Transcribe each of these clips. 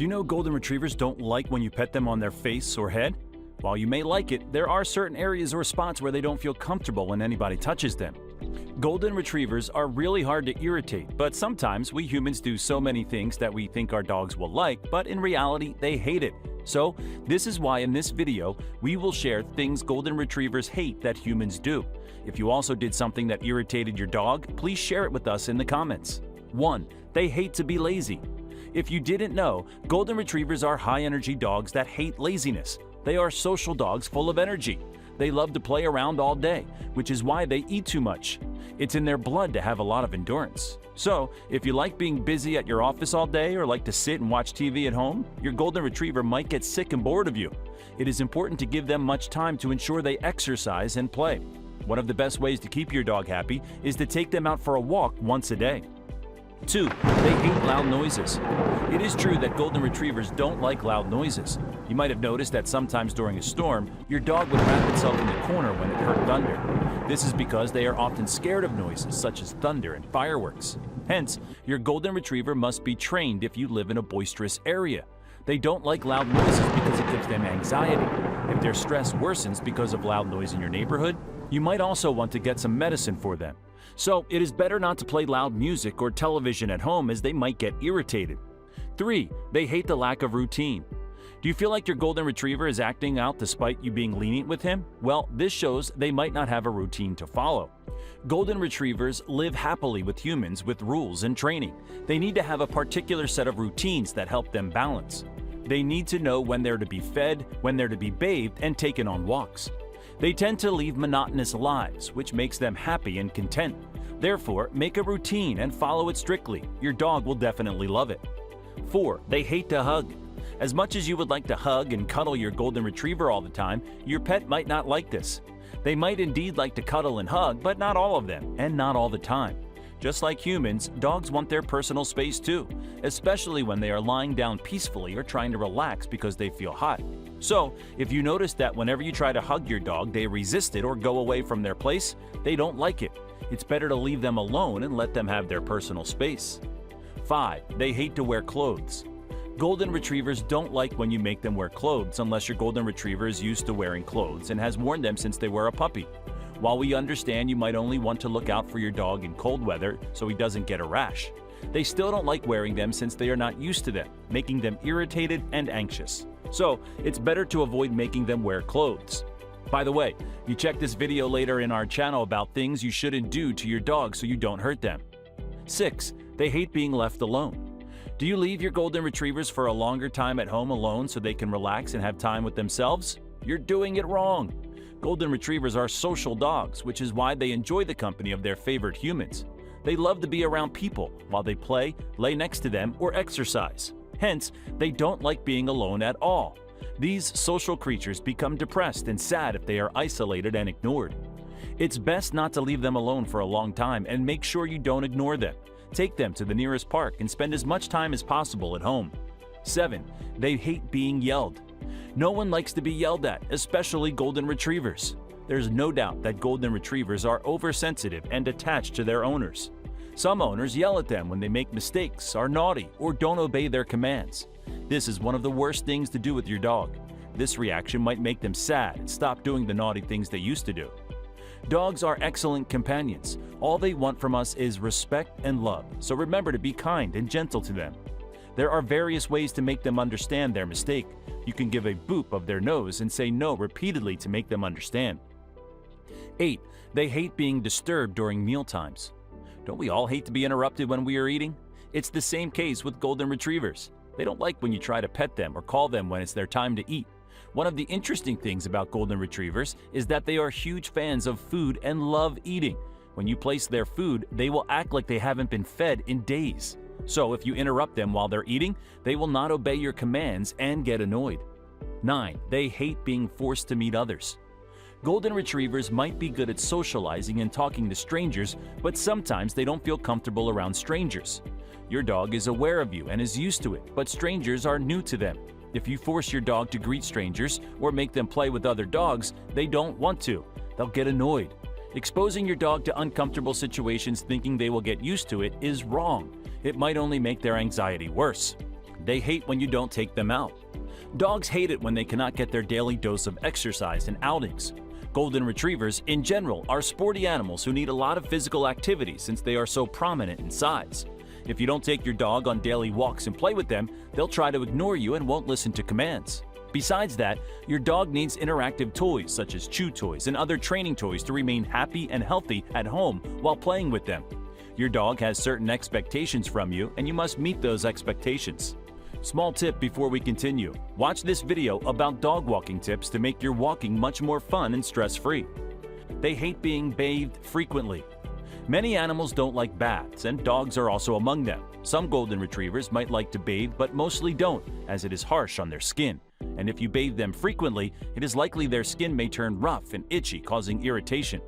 Do you know golden retrievers don't like when you pet them on their face or head? While you may like it, there are certain areas or spots where they don't feel comfortable when anybody touches them. Golden retrievers are really hard to irritate, but sometimes we humans do so many things that we think our dogs will like, but in reality, they hate it. So, this is why in this video, we will share things golden retrievers hate that humans do. If you also did something that irritated your dog, please share it with us in the comments. 1. They hate to be lazy. If you didn't know, golden retrievers are high-energy dogs that hate laziness. They are social dogs full of energy. They love to play around all day, which is why they eat too much. It's in their blood to have a lot of endurance. So, if you like being busy at your office all day or like to sit and watch TV at home, your golden retriever might get sick and bored of you. It is important to give them much time to ensure they exercise and play. One of the best ways to keep your dog happy is to take them out for a walk once a day. 2. They hate loud noises. It is true that golden retrievers don't like loud noises. You might have noticed that sometimes during a storm, your dog would wrap itself in the corner when it heard thunder. This is because they are often scared of noises such as thunder and fireworks. Hence, your golden retriever must be trained if you live in a boisterous area. They don't like loud noises because it gives them anxiety. If their stress worsens because of loud noise in your neighborhood, you might also want to get some medicine for them. So, it is better not to play loud music or television at home as they might get irritated. 3. They hate the lack of routine. Do you feel like your golden retriever is acting out despite you being lenient with him? Well, this shows they might not have a routine to follow. Golden retrievers live happily with humans with rules and training. They need to have a particular set of routines that help them balance. They need to know when they're to be fed, when they're to be bathed, and taken on walks. They tend to lead monotonous lives, which makes them happy and content. Therefore, make a routine and follow it strictly. Your dog will definitely love it. 4. They hate to hug. As much as you would like to hug and cuddle your golden retriever all the time, your pet might not like this. They might indeed like to cuddle and hug, but not all of them, and not all the time. Just like humans, dogs want their personal space too, especially when they are lying down peacefully or trying to relax because they feel hot. So, if you notice that whenever you try to hug your dog, they resist it or go away from their place, they don't like it. It's better to leave them alone and let them have their personal space. 5. They hate to wear clothes. Golden retrievers don't like when you make them wear clothes unless your golden retriever is used to wearing clothes and has worn them since they were a puppy. While we understand you might only want to look out for your dog in cold weather so he doesn't get a rash, they still don't like wearing them since they are not used to them, making them irritated and anxious. So, it's better to avoid making them wear clothes. By the way, you check this video later in our channel about things you shouldn't do to your dog so you don't hurt them. 6. They hate being left alone. Do you leave your golden retrievers for a longer time at home alone so they can relax and have time with themselves? You're doing it wrong. Golden retrievers are social dogs, which is why they enjoy the company of their favorite humans. They love to be around people while they play, lay next to them, or exercise. Hence, they don't like being alone at all. These social creatures become depressed and sad if they are isolated and ignored. It's best not to leave them alone for a long time and make sure you don't ignore them. Take them to the nearest park and spend as much time as possible at home. 7. They hate being yelled. No one likes to be yelled at, especially golden retrievers. There's no doubt that golden retrievers are oversensitive and attached to their owners. Some owners yell at them when they make mistakes, are naughty, or don't obey their commands. This is one of the worst things to do with your dog. This reaction might make them sad and stop doing the naughty things they used to do. Dogs are excellent companions. All they want from us is respect and love, so remember to be kind and gentle to them. There are various ways to make them understand their mistake. You can give a boop of their nose and say no repeatedly to make them understand. 8. They hate being disturbed during meal times. Don't we all hate to be interrupted when we are eating? It's the same case with golden retrievers. They don't like when you try to pet them or call them when it's their time to eat. One of the interesting things about golden retrievers is that they are huge fans of food and love eating. When you place their food, they will act like they haven't been fed in days. So if you interrupt them while they're eating, they will not obey your commands and get annoyed. 9. They hate being forced to meet others. Golden retrievers might be good at socializing and talking to strangers, but sometimes they don't feel comfortable around strangers. Your dog is aware of you and is used to it, but strangers are new to them. If you force your dog to greet strangers or make them play with other dogs, they don't want to. They'll get annoyed. Exposing your dog to uncomfortable situations thinking they will get used to it is wrong. It might only make their anxiety worse. They hate when you don't take them out. Dogs hate it when they cannot get their daily dose of exercise and outings. Golden Retrievers, in general, are sporty animals who need a lot of physical activity since they are so prominent in size. If you don't take your dog on daily walks and play with them, they'll try to ignore you and won't listen to commands. Besides that, your dog needs interactive toys such as chew toys and other training toys to remain happy and healthy at home while playing with them. Your dog has certain expectations from you, and you must meet those expectations. Small tip before we continue: watch this video about dog walking tips to make your walking much more fun and stress-free. They hate being bathed frequently. Many animals don't like baths, and dogs are also among them. Some Golden Retrievers might like to bathe, but mostly don't, as it is harsh on their skin. And if you bathe them frequently, it is likely their skin may turn rough and itchy, causing irritation.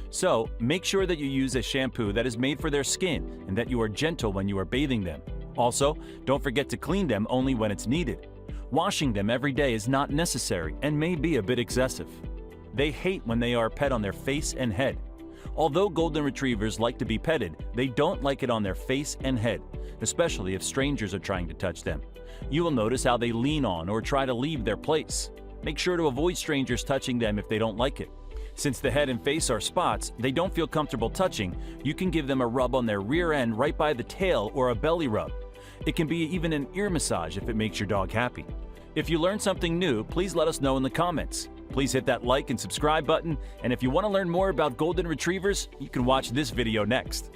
So, make sure that you use a shampoo that is made for their skin and that you are gentle when you are bathing them. Also, don't forget to clean them only when it's needed. Washing them every day is not necessary and may be a bit excessive. They hate when they are pet on their face and head. Although Golden Retrievers like to be petted, they don't like it on their face and head, especially if strangers are trying to touch them. You will notice how they lean on or try to leave their place. Make sure to avoid strangers touching them if they don't like it. Since the head and face are spots they don't feel comfortable touching, you can give them a rub on their rear end right by the tail or a belly rub. It can be even an ear massage if it makes your dog happy. If you learned something new, please let us know in the comments. Please hit that like and subscribe button, and if you want to learn more about Golden Retrievers, you can watch this video next.